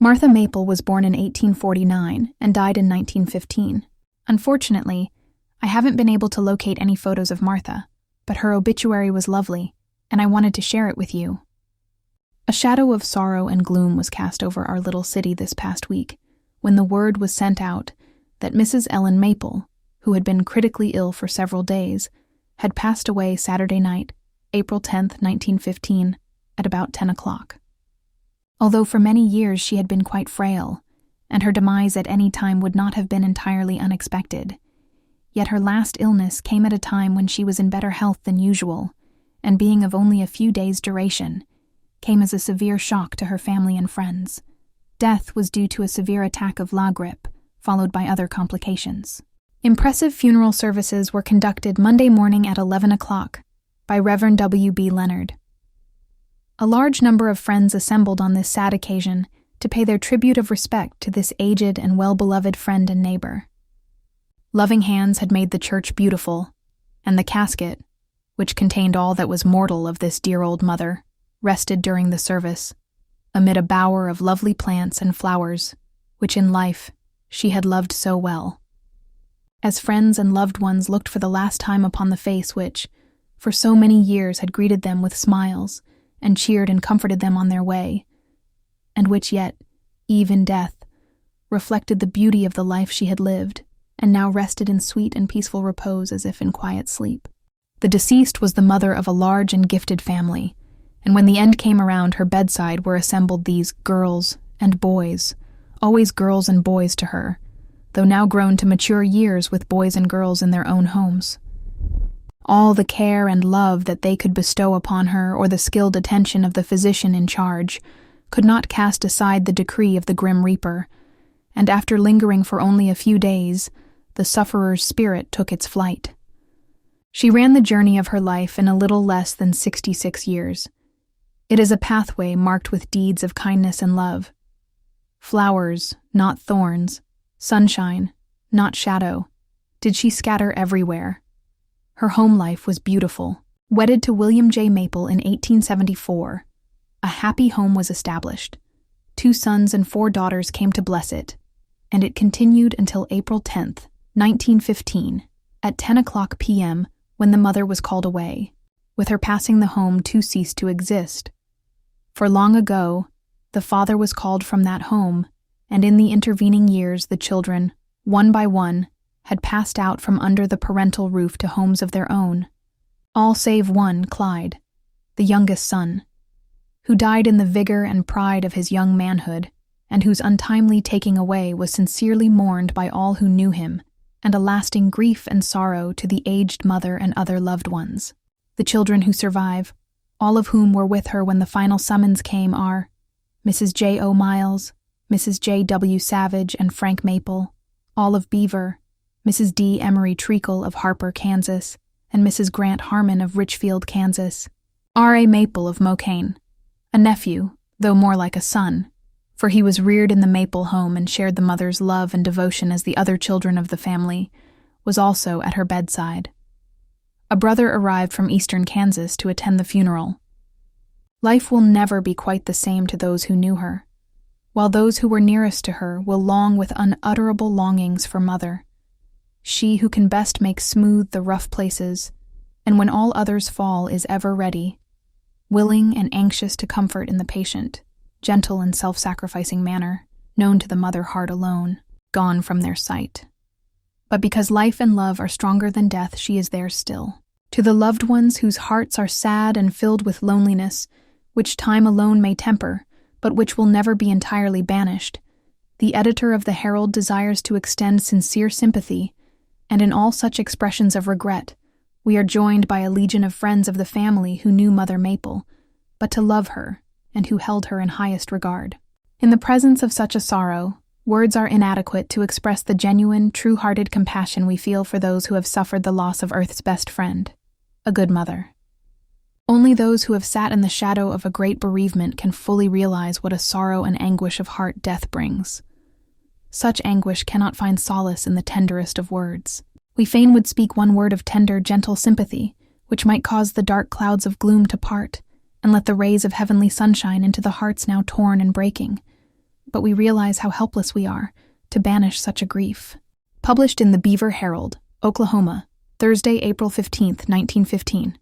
Martha Maple was born in 1849 and died in 1915. Unfortunately, I haven't been able to locate any photos of Martha, but her obituary was lovely, and I wanted to share it with you. A shadow of sorrow and gloom was cast over our little city this past week when the word was sent out that Mrs. Ellen Maple, who had been critically ill for several days, had passed away Saturday night, April 10, 1915, at about 10 o'clock. Although for many years she had been quite frail, and her demise at any time would not have been entirely unexpected, yet her last illness came at a time when she was in better health than usual, and being of only a few days' duration, came as a severe shock to her family and friends. Death was due to a severe attack of la grippe, followed by other complications. Impressive funeral services were conducted Monday morning at 11 o'clock by Reverend W.B. Leonard. A large number of friends assembled on this sad occasion to pay their tribute of respect to this aged and well-beloved friend and neighbor. Loving hands had made the church beautiful, and the casket, which contained all that was mortal of this dear old mother, rested during the service, amid a bower of lovely plants and flowers, which in life she had loved so well. As friends and loved ones looked for the last time upon the face which, for so many years, had greeted them with smiles and cheered and comforted them on their way, and which yet, eve in death, reflected the beauty of the life she had lived, and now rested in sweet and peaceful repose as if in quiet sleep. The deceased was the mother of a large and gifted family, and when the end came around her bedside were assembled these girls and boys, always girls and boys to her, though now grown to mature years with boys and girls in their own homes. All the care and love that they could bestow upon her or the skilled attention of the physician in charge could not cast aside the decree of the grim reaper, and after lingering for only a few days, the sufferer's spirit took its flight. She ran the journey of her life in a little less than 66 years. It is a pathway marked with deeds of kindness and love. Flowers, not thorns, sunshine, not shadow, did she scatter everywhere. Her home life was beautiful. Wedded to William J. Maple in 1874, a happy home was established. 2 sons and 4 daughters came to bless it, and it continued until April 10th, 1915, at 10 o'clock p.m., when the mother was called away. With her passing, the home too ceased to exist. For long ago, the father was called from that home, and in the intervening years the children, one by one, had passed out from under the parental roof to homes of their own, all save one, Clyde, the youngest son, who died in the vigor and pride of his young manhood, and whose untimely taking away was sincerely mourned by all who knew him, and a lasting grief and sorrow to the aged mother and other loved ones. The children who survive, all of whom were with her when the final summons came, are Mrs. J. O. Miles, Mrs. J. W. Savage and Frank Maple, Olive Beaver, Mrs. D. Emery Treacle of Harper, Kansas, and Mrs. Grant Harmon of Richfield, Kansas, R. A. Maple of Mocane, a nephew, though more like a son, for he was reared in the Maple home and shared the mother's love and devotion as the other children of the family, was also at her bedside. A brother arrived from eastern Kansas to attend the funeral. Life will never be quite the same to those who knew her, while those who were nearest to her will long with unutterable longings for mother, she who can best make smooth the rough places, and when all others fall is ever ready, willing and anxious to comfort in the patient, gentle and self-sacrificing manner, known to the mother heart alone, gone from their sight. But because life and love are stronger than death, she is there still. To the loved ones whose hearts are sad and filled with loneliness, which time alone may temper, but which will never be entirely banished, the editor of the Herald desires to extend sincere sympathy, and in all such expressions of regret, we are joined by a legion of friends of the family who knew Mother Maple, but to love her, and who held her in highest regard. In the presence of such a sorrow, words are inadequate to express the genuine, true-hearted compassion we feel for those who have suffered the loss of Earth's best friend, a good mother. Only those who have sat in the shadow of a great bereavement can fully realize what a sorrow and anguish of heart death brings. Such anguish cannot find solace in the tenderest of words. We fain would speak one word of tender, gentle sympathy, which might cause the dark clouds of gloom to part, and let the rays of heavenly sunshine into the hearts now torn and breaking. but we realize how helpless we are to banish such a grief. Published in the Beaver Herald, Oklahoma, Thursday, April 15, 1915.